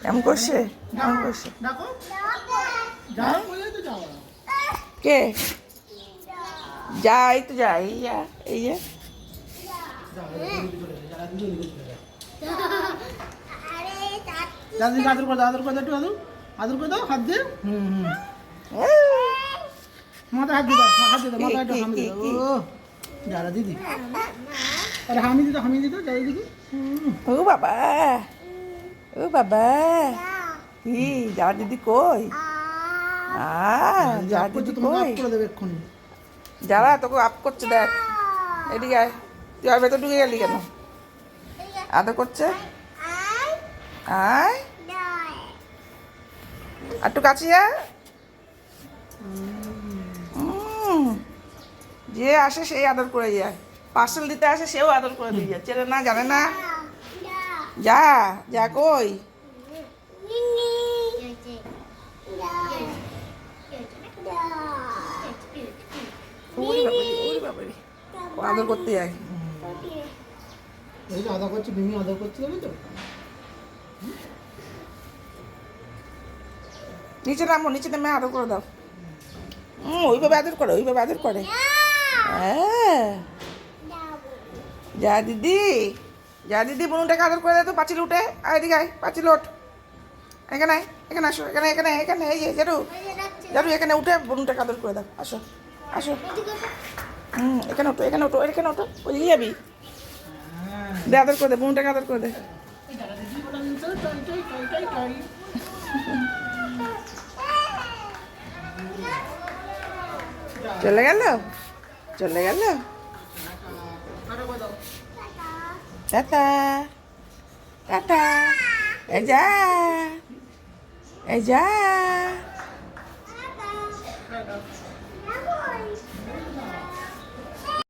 কেমন করছে? কেমন করছে? কে যা? এই তো যা, এই যা, এই যে আদর করে দাও, আদর করে দাও, একটু আদর করে দাও, হাত দিয়ে। মাথায় হাত দিয়ে দাও, হাত দিয়ে দাও, মাথায় একটু হামি দিয়ে দাও। ও যারা দিদি, আরে হামি দিতে, হামি দিতে যারা দিদি। ও বাবা, ও বাবা, কি যা দিদি কই? যা দিদি কই? করে দেবে এক্ষুনি। যারা তোকে আপ করছে, দেখ এদিকে আয়। তুই আর ভেতর ঢুকে গেলি কেন? আদর করছে, আয় আর একটু কাছে যা। যে আসে সেই আদর করে যায়, পার্সেল দিতে আসে সেও আদর করে দিয়ে যায়, চেনে না, জানে না। যা যা, কই? ওরে বাবারে, ওরে বাবারে, ও আদর করতে যায়। এই যে আদর করছে, মিমি আদর করছে, জানো তো? নিচে নামো, নিচে নেমে আদর করে দাও। ওইভাবে আদর করে, ওইভাবে আদর করে। হ্যাঁ, যা দিদি, যা দিদি, বোনটাকে আদর করে দে তো। পাঁচিল উঠে আয়, এদিকে আয়, পাঁচিল ওঠ। এখানে আয়, এখানে আসো, এখানে এখানে এখানে, এই যে জারু, জারু এখানে উঠে বোনটাকে আদর করে দাও। আসো আসো, এখানে ওঠো, এখানে ওঠো, এখানে ওঠো, ওই যাবি। দে আদর করে দে, বোনটাকে আদর করে দে। চলে গেল, চলে গেল। টাটা, টাটা, এই যা, এই যা।